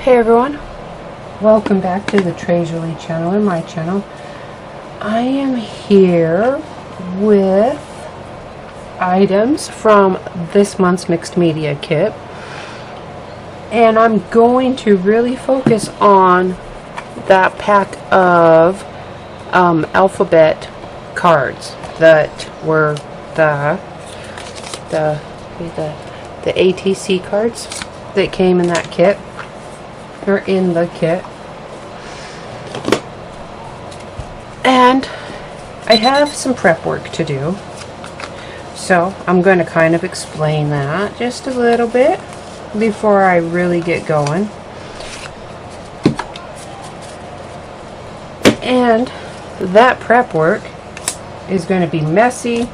Hey everyone, welcome back to the Tres Jolie channel, or my channel. I am here with items from this month's mixed media kit, and I'm going to really focus on that pack of alphabet cards that were the ATC cards that came in that kit, or in the kit. And I have some prep work to do, so I'm going to kind of explain that just a little bit before I really get going. And that prep work is going to be messy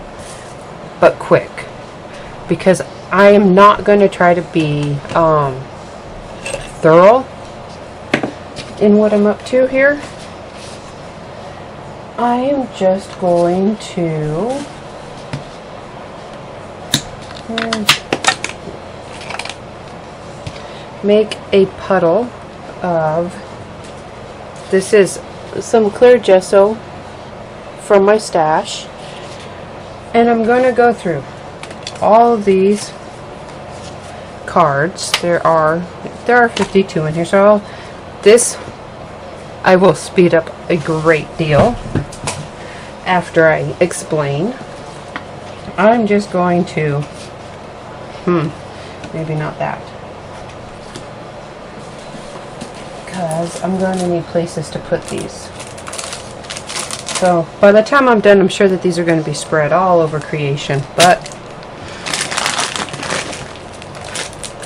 but quick, because I am not going to try to be thorough in what I'm up to here. I am just going to make a puddle of, this is some clear gesso from my stash, and I'm going to go through all of these cards. There are 52 in here, so I will speed up a great deal after I explain. I'm just going to maybe not that, because I'm going to need places to put these. So by the time I'm done, I'm sure that these are going to be spread all over creation, but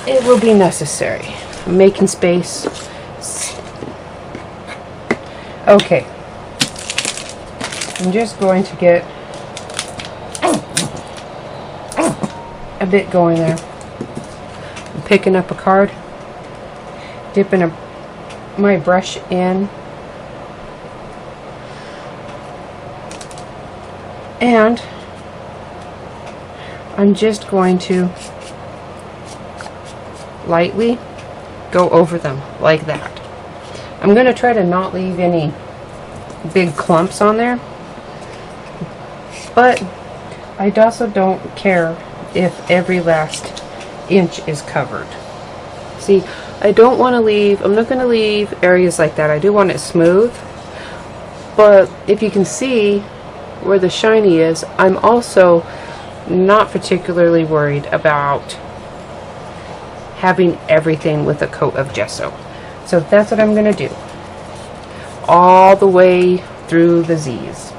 it will be necessary. I'm making space. Okay. I'm just going to get a bit going there. I'm picking up a card, dipping my brush in, and I'm just going to lightly go over them like that. I'm going to try to not leave any big clumps on there, but I also don't care if every last inch is covered. See, I don't want to leave, I'm not going to leave areas like that. I do want it smooth, but if you can see where the shiny is, I'm also not particularly worried about having everything with a coat of gesso. So that's what I'm going to do all the way through the Z's.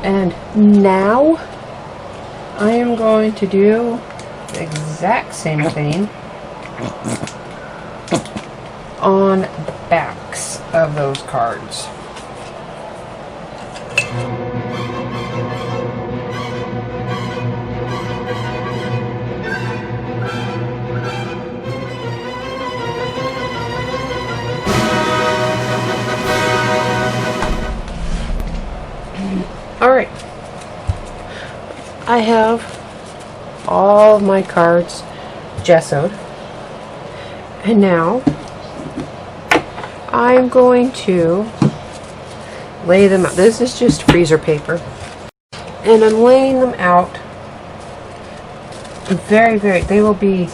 And now I am going to do the exact same thing on the backs of those cards. Alright, I have all of my cards gessoed, and now I'm going to lay them out. This is just freezer paper, and I'm laying them out they will be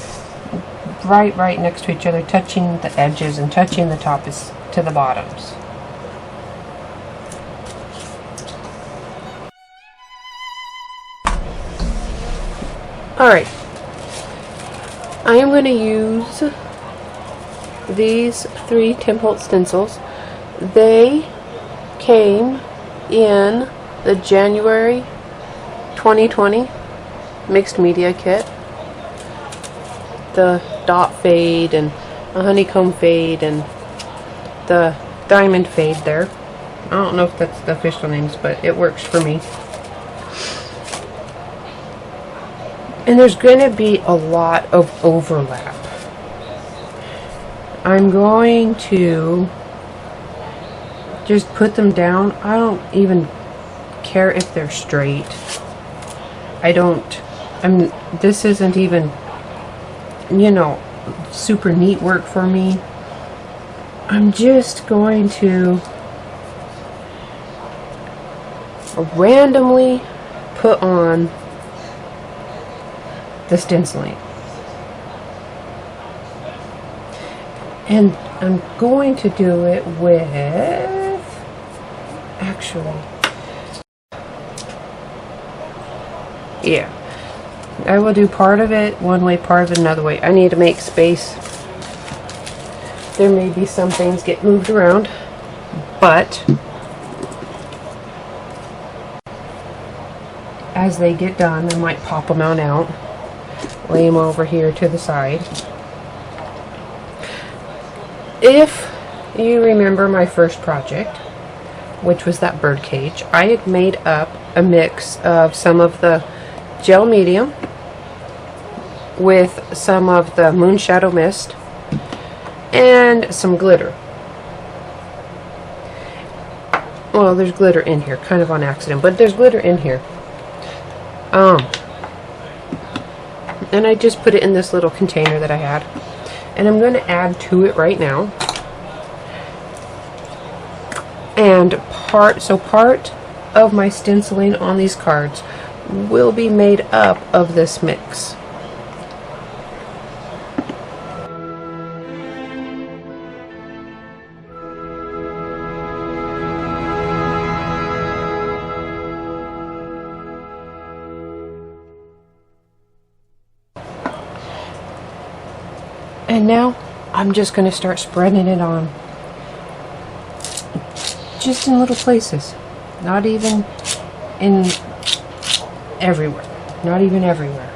right next to each other, touching the edges and touching the tops to the bottoms. Alright, I am going to use these 3 Holt Stencils. They came in the January 2020 mixed media kit. The dot fade and a honeycomb fade and the diamond fade there. I don't know if that's the official names, but it works for me. And there's going to be a lot of overlap. I'm going to just put them down. I don't even care if they're straight. This isn't even, you know, super neat work for me. I'm just going to randomly put on the stenciling. And I'm going to do it with, actually, yeah, I will do part of it one way, part of it another way. I need to make space. There may be some things get moved around, but as they get done, I might pop them on out, lay them over here to the side. If you remember my first project, which was that bird cage, I had made up a mix of some of the gel medium with some of the moon shadow mist and some glitter. Well, there's glitter in here, kind of on accident, but there's glitter in here. And I just put it in this little container that I had. And I'm going to add to it right now. And part of my stenciling on these cards will be made up of this mix. And now I'm just going to start spreading it on. Just in little places. Not even in everywhere. Not even everywhere.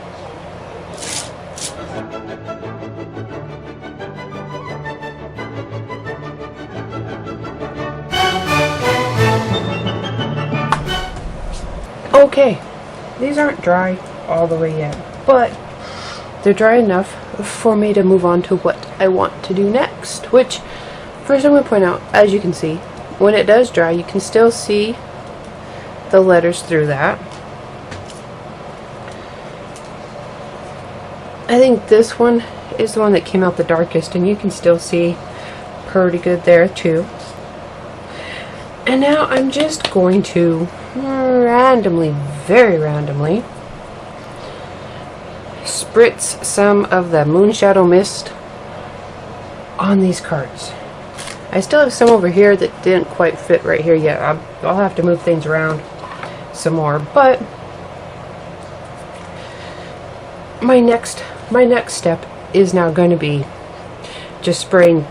Okay, these aren't dry all the way yet, but they're dry enough for me to move on to what I want to do next, which first I'm going to point out, as you can see, when it does dry, you can still see the letters through that. I think this one is the one that came out the darkest, and you can still see pretty good there too. And now I'm just going to randomly, very randomly, spritz some of the moon shadow mist on these cards. I still have some over here that didn't quite fit right here yet. I'll have to move things around some more, but my next step is now going to be just spraying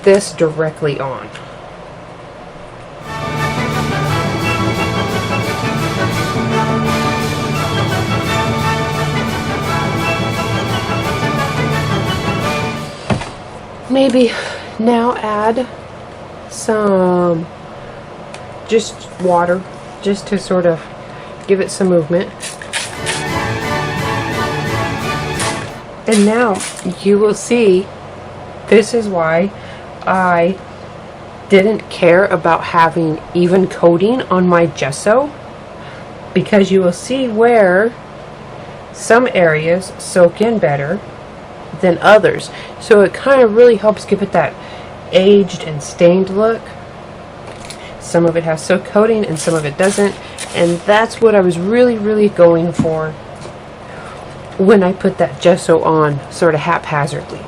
this directly on. Maybe now add some just water, just to sort of give it some movement. And now you will see, this is why I didn't care about having even coating on my gesso, because you will see where some areas soak in better than others. So it kind of really helps give it that aged and stained look. Some of it has soak coating and some of it doesn't, and that's what I was really going for when I put that gesso on sort of haphazardly.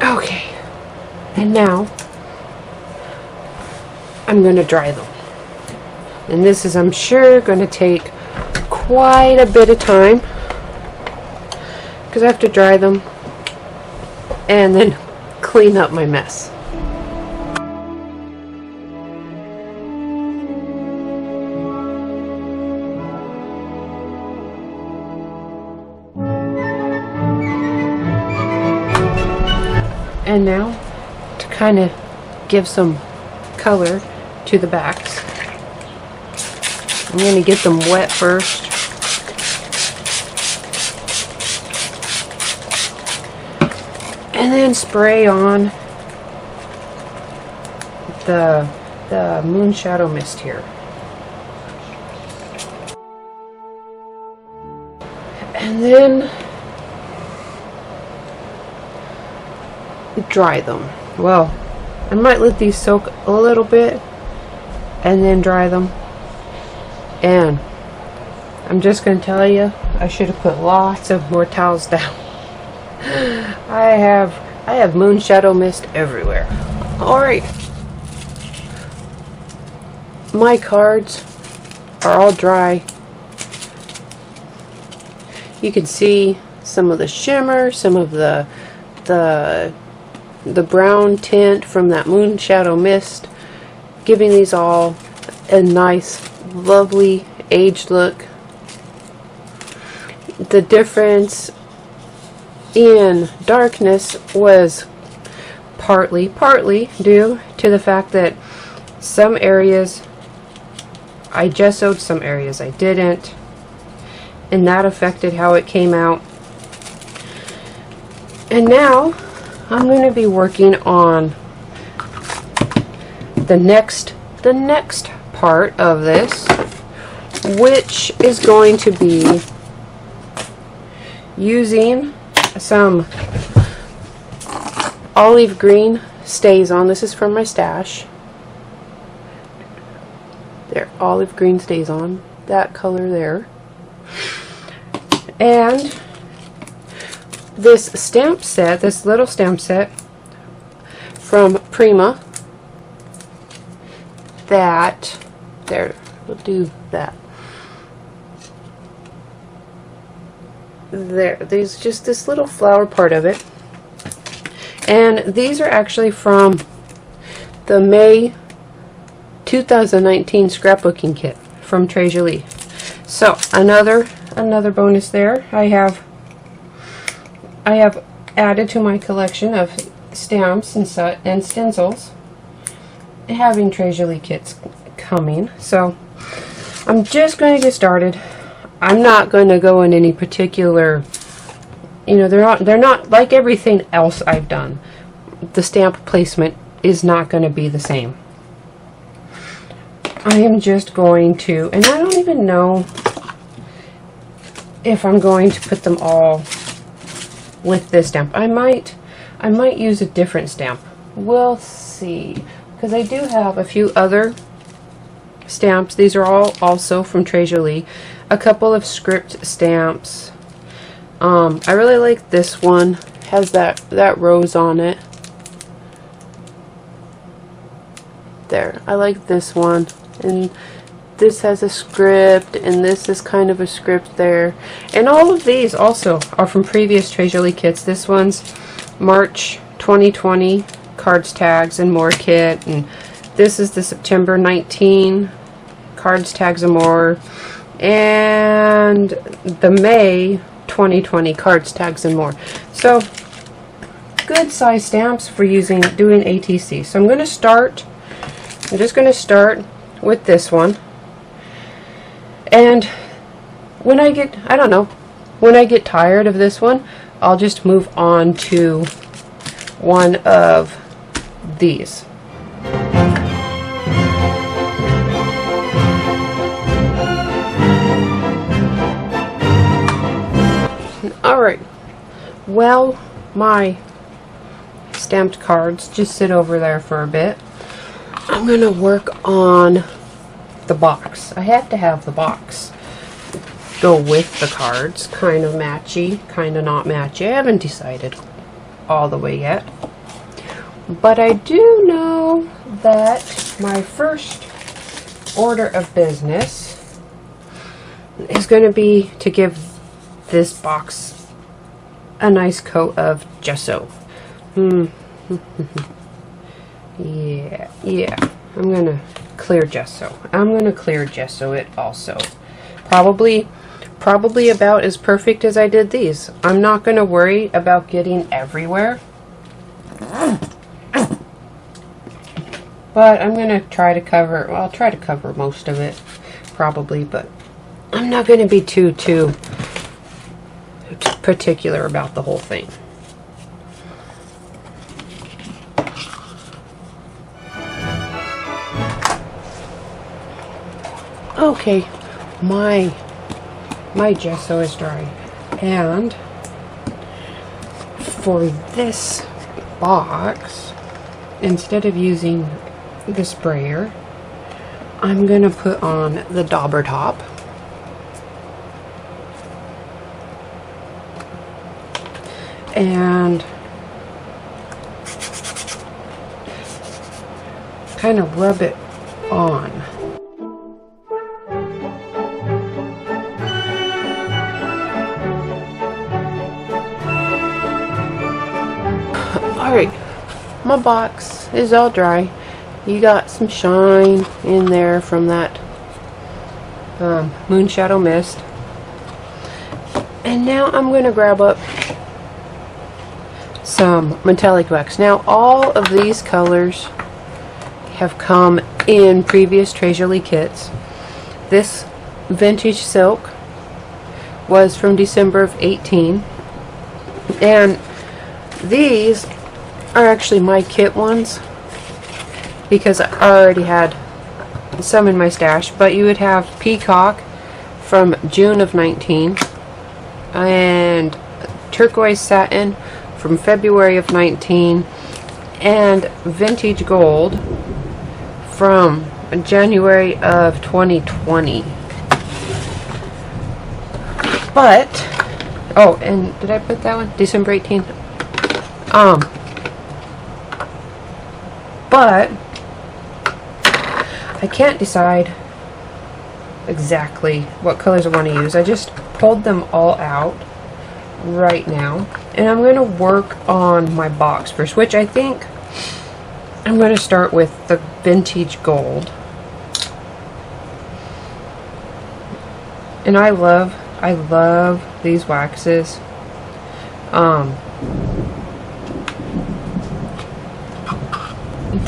Okay, and now I'm going to dry them. And this is, I'm sure, going to take quite a bit of time, because I have to dry them and then clean up my mess. And now, to kind of give some color to the backs, I'm going to get them wet first. And then spray on the moon shadow mist here. And then dry them. Well, I might let these soak a little bit and then dry them. And I'm just going to tell you, I should have put lots of more towels down. I have moon shadow mist everywhere. Alright. My cards are all dry. You can see some of the shimmer, some of the brown tint from that moon shadow mist, giving these all a nice, lovely aged look. The difference in darkness was partly due to the fact that some areas I gessoed, some areas I didn't, and that affected how it came out. And now I'm going to be working on the next part of this, which is going to be using some olive green stays on. This is from my stash. There, olive green stays on, that color there. And this stamp set, this little stamp set from Prima, that, there, we'll do that. There's just this little flower part of it. And these are actually from the May 2019 scrapbooking kit from Tres Jolie. So another bonus there. I have added to my collection of stamps and stencils, having Tres Jolie kits coming. So I'm just going to get started. I'm not going to go in any particular, you know, they're not like everything else I've done. The stamp placement is not going to be the same. I am just going to, and I don't even know if I'm going to put them all with this stamp. I might use a different stamp. We'll see, because I do have a few other stamps. These are all also from Tres Jolie. A couple of script stamps. I really like this one. Has that rose on it. There. I like this one. And this has a script, and this is kind of a script there. And all of these also are from previous Tres Jolie kits. This one's March 2020 cards, tags, and more kit. And this is the September 19 cards, tags, and more. And the May 2020 cards, tags, and more. So good size stamps for doing ATC. So I'm just going to start with this one. And when I get, when I get tired of this one, I'll just move on to one of these. Alright, well, my stamped cards just sit over there for a bit. I'm going to work on the box. I have to have the box go with the cards. Kind of matchy, kind of not matchy. I haven't decided all the way yet. But I do know that my first order of business is going to be to give this box a nice coat of gesso. Yeah. I'm going to clear gesso. I'm going to clear gesso it also. Probably about as perfect as I did these. I'm not going to worry about getting everywhere. But I'm going to try to cover, well, I'll try to cover most of it, probably, but I'm not going to be too particular about the whole thing. Okay, my gesso is dry, and for this box, instead of using the sprayer, I'm gonna put on the dauber top. And kind of rub it on. Alright, my box is all dry. You got some shine in there from that moon shadow mist. And now I'm going to grab up some metallic wax. Now all of these colors have come in previous Tres Jolie kits. This vintage silk was from December of 18, and these are actually my kit ones because I already had some in my stash. But you would have Peacock from June of 19, and Turquoise Satin from February of 19, and Vintage Gold from January of 2020. But, oh, and did I put that one? December 18th. But I can't decide exactly what colors I want to use. I just pulled them all out right now, and I'm going to work on my box first, which I think I'm going to start with the Vintage Gold. And I love these waxes.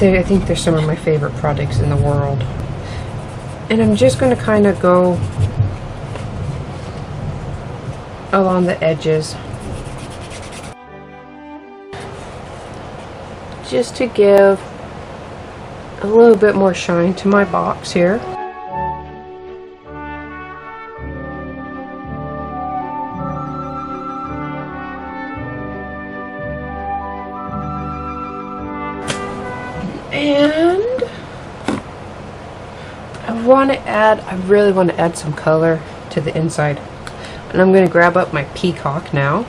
I think they're some of my favorite products in the world. And I'm just going to kind of go along the edges just to give a little bit more shine to my box here. And I really want to add some color to the inside. And I'm going to grab up my Peacock now.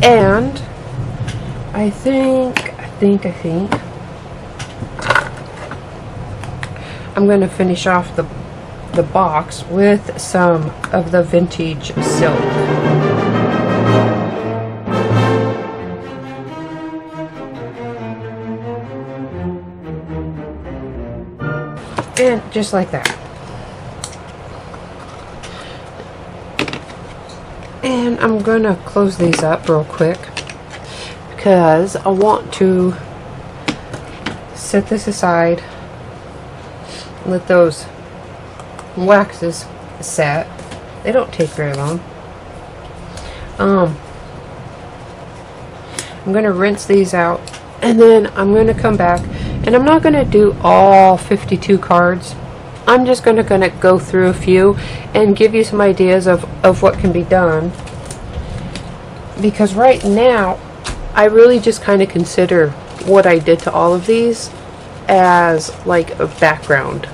And I think I'm going to finish off the box with some of the vintage silk. And just like that. And I'm going to close these up real quick because I want to set this aside, let those waxes set. They don't take very long. I'm going to rinse these out, and then I'm going to come back, and I'm not going to do all 52 cards. I'm just going to go through a few and give you some ideas of what can be done, because right now I really just kind of consider what I did to all of these as like a background.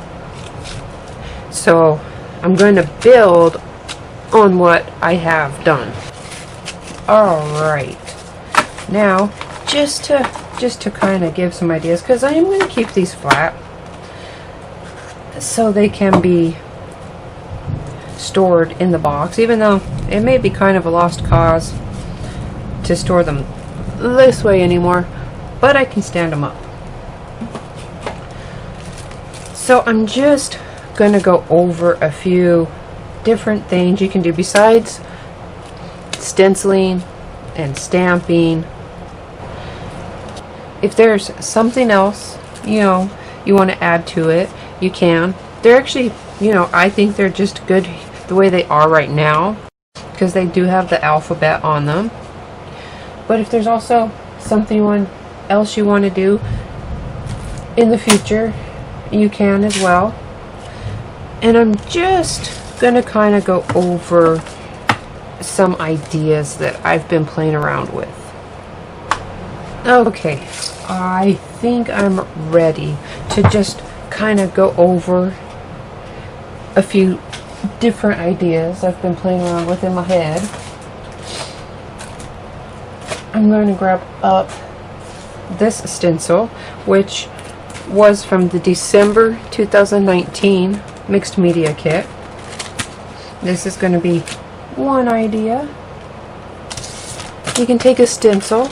So I'm going to build on what I have done. Alright, now just to kind of give some ideas, because I am going to keep these flat so they can be stored in the box, even though it may be kind of a lost cause to store them this way anymore, but I can stand them up. So I'm just going to go over a few different things you can do besides stenciling and stamping. If there's something else you want to add to it, you can. They're actually, you know, I think they're just good the way they are right now, because they do have the alphabet on them. But if there's also something else you want to do in the future, you can as well. And I'm just going to kind of go over some ideas that I've been playing around with. Okay, I think I'm ready to just kind of go over a few different ideas I've been playing around with in my head. I'm going to grab up this stencil, which was from the December 2019 mixed media kit. This is going to be one idea. You can take a stencil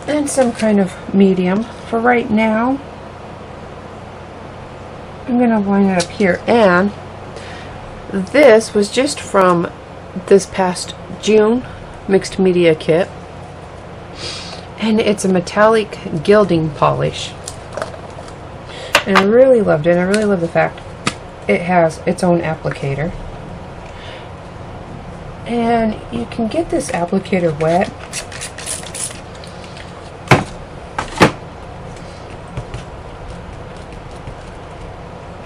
and some kind of medium. For right now, I'm going to line it up here. And this was just from this past June mixed media kit, and it's a metallic gilding polish, and I really loved it. And I really love the fact it has its own applicator, and you can get this applicator wet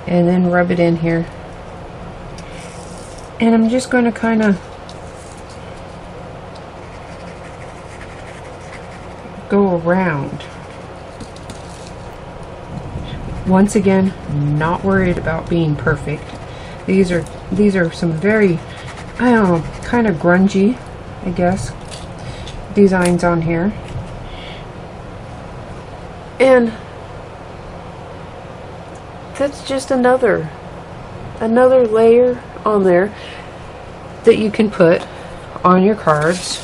and then rub it in here. And I'm just going to kind of go around. Once again, not worried about being perfect. These are some very, I don't know, kind of grungy, I guess, designs on here. And that's just another layer on there that you can put on your cards.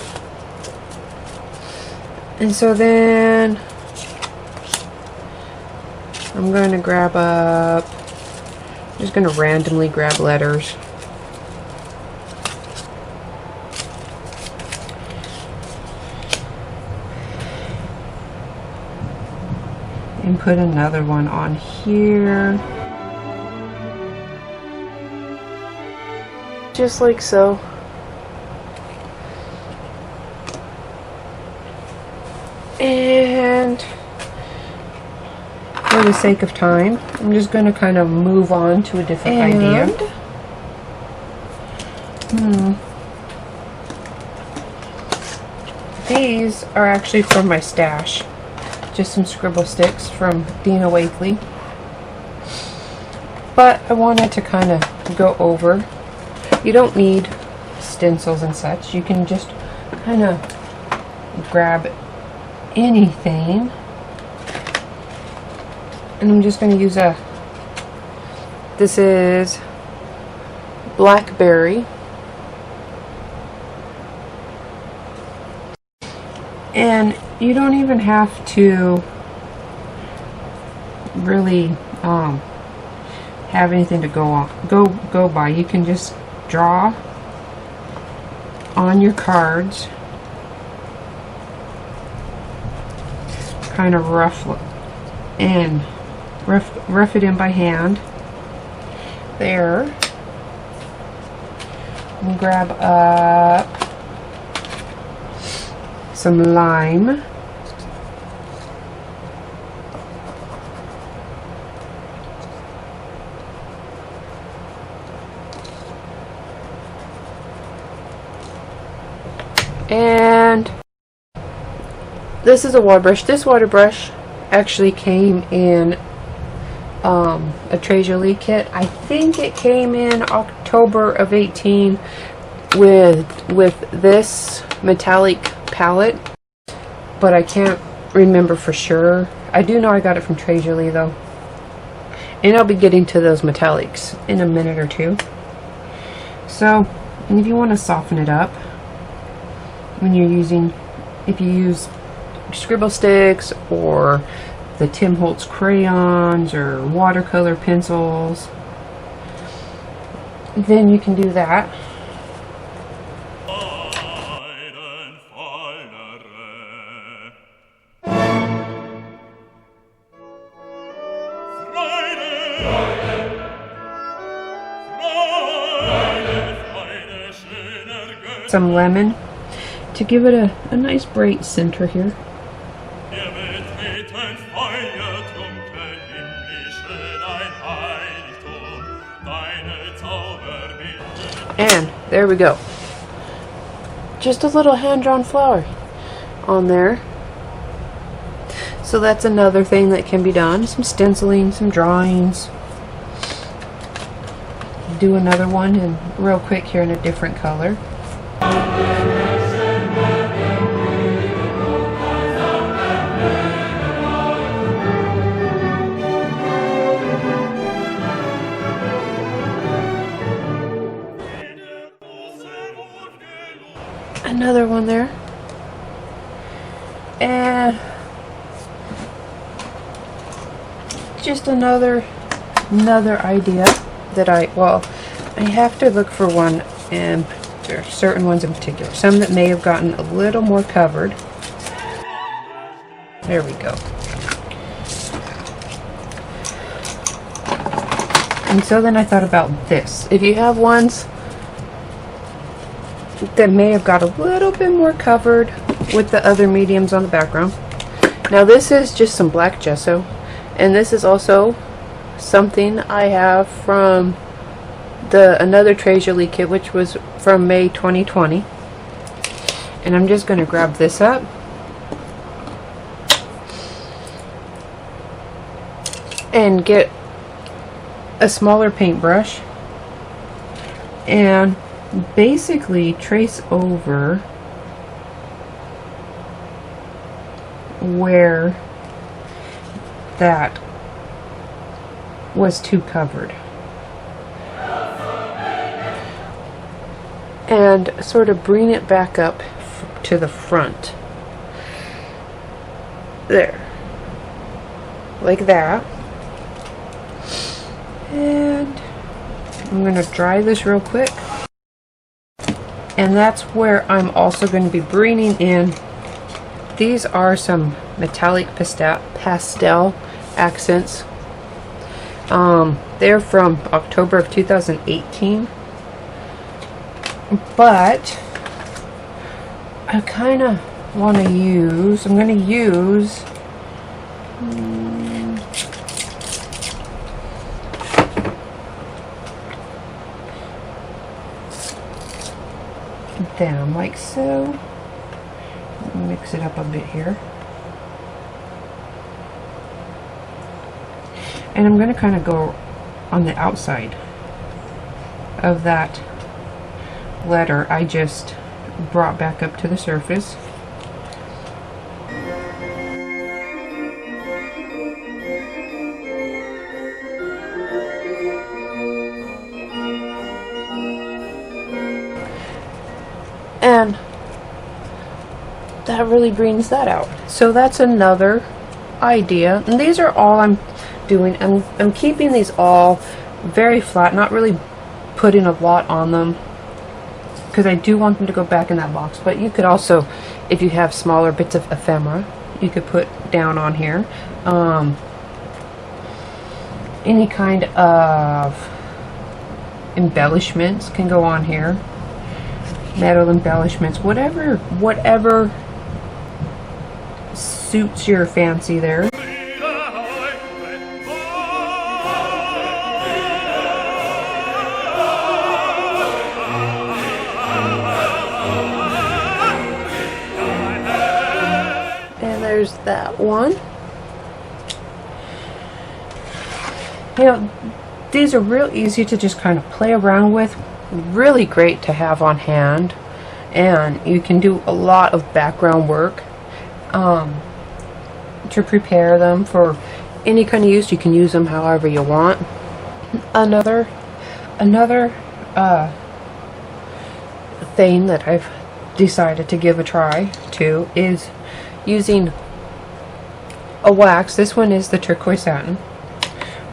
And so then I'm going to grab up, I'm just going to randomly grab letters. And put another one on here. Just like so. And for the sake of time, I'm just going to kind of move on to a different idea. These are actually from my stash. Just some scribble sticks from Dina Wakely. But I wanted to kind of go over. You don't need stencils and such. You can just kind of grab anything. And I'm just going to use this is blackberry. And you don't even have to really have anything to go by. You can just draw on your cards, kind of rough it in by hand. There. And grab up some lime. And this is a water brush. This water brush actually came in a Tres Jolie kit. I think it came in October of 18 with this metallic palette, but I can't remember for sure. I do know I got it from Tres Jolie though, and I'll be getting to those metallics in a minute or two. So, and if you want to soften it up when you're using, if you use scribble sticks or the Tim Holtz crayons or watercolor pencils, then you can do that. some lemon to give it a nice bright center here. And there we go. Just a little hand-drawn flower on there. So that's another thing that can be done. Some stenciling, some drawings. Do another one and real quick here in a different color. Another one there. And just another idea that I have to look for one, and there are certain ones in particular. Some that may have gotten a little more covered. There we go. And so then I thought about this. If you have ones that may have got a little bit more covered with the other mediums on the background. Now this is just some black gesso, and this is also something I have from another Tres Jolie kit, which was from May 2020. And I'm just going to grab this up and get a smaller paintbrush and basically trace over where that was too covered and sort of bring it back up to the front there, like that. And I'm going to dry this real quick. And that's where I'm also going to be bringing in, these are some metallic pastel accents. They're from October of 2018. But I kind of want to use, I'm going to use them like so. Mix it up a bit here, and I'm going to kind of go on the outside of that letter I just brought back up to the surface. And that really brings that out. So that's another idea. And these are all I'm doing. I'm keeping these all very flat, not really putting a lot on them, because I do want them to go back in that box. But you could also, if you have smaller bits of ephemera, you could put down on here. Any kind of embellishments can go on here. Metal embellishments, whatever suits your fancy there. And there's that one. You know, these are real easy to just kind of play around with. Really great to have on hand, and you can do a lot of background work to prepare them for any kind of use. You can use them however you want. Another thing that I've decided to give a try to is using a wax. This one is the turquoise satin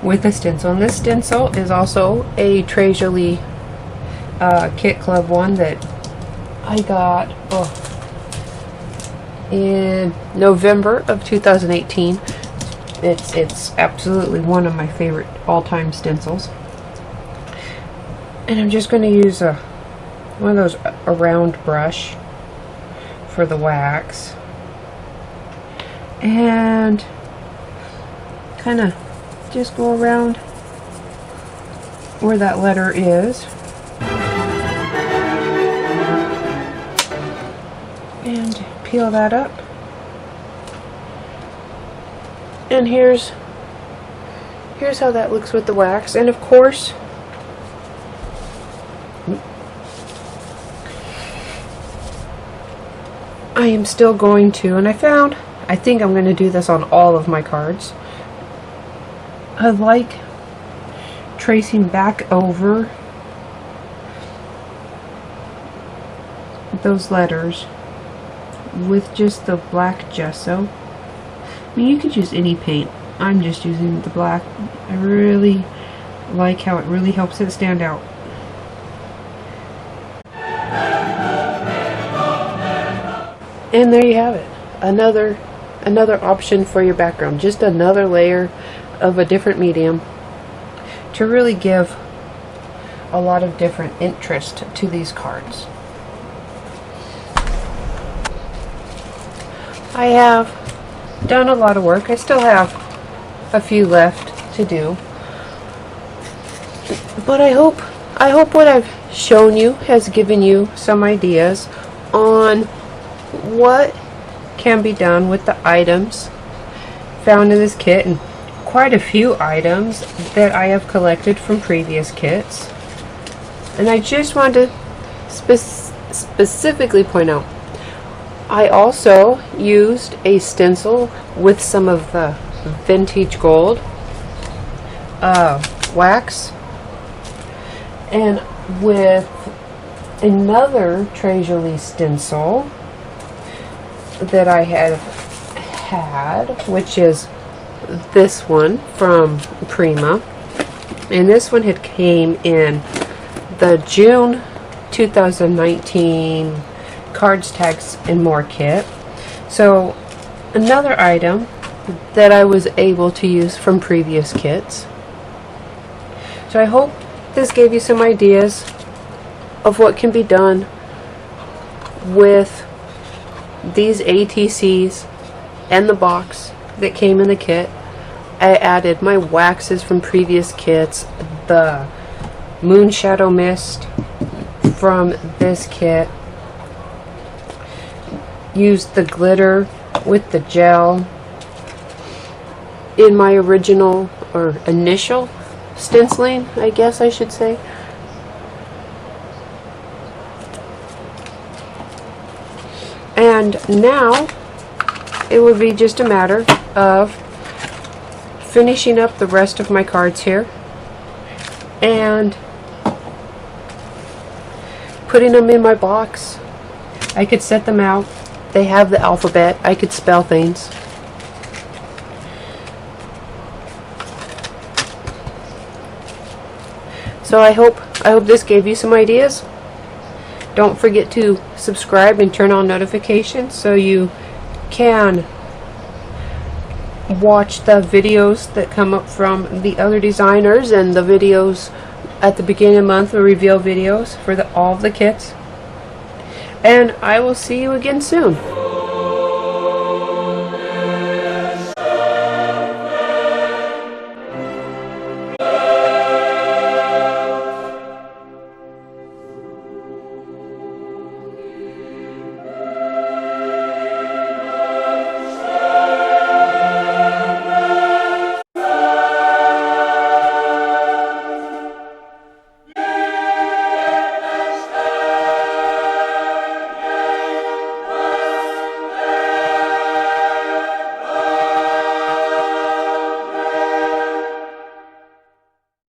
with a stencil, and this stencil is also a Tres Jolie Kit Club one that I got in November of 2018. It's absolutely one of my favorite all-time stencils. And I'm just going to use a one of those a round brush for the wax, and kind of just go around where that letter is, and peel that up. And here's how that looks with the wax. And of course, I am still going to, and I think I'm going to do this on all of my cards. I like tracing back over those letters with just the black gesso. I mean, you could use any paint. I'm just using the black. I really like how it really helps it stand out. And there you have it. Another option for your background. Just another layer of a different medium to really give a lot of different interest to these cards. I have done a lot of work. I still have a few left to do, but I hope what I've shown you has given you some ideas on what can be done with the items found in this kit, and quite a few items that I have collected from previous kits. And I just wanted to specifically point out, I also used a stencil with some of the vintage gold wax, and with another Tres Jolie stencil that I had, which is this one from Prima, and this one had came in the June 2019 cards, tags, and more kit. So another item that I was able to use from previous kits. So I hope this gave you some ideas of what can be done with these ATCs and the box that came in the kit. I added my waxes from previous kits, the moon shadow mist from this kit, used the glitter with the gel in my original or initial stenciling, I guess I should say. And now it would be just a matter of finishing up the rest of my cards here and putting them in my box. I could set them out. They have the alphabet. I could spell things. So I hope this gave you some ideas. Don't forget to subscribe and turn on notifications so you can watch the videos that come up from the other designers, and the videos at the beginning of the month, the reveal videos for all of the kits. And I will see you again soon.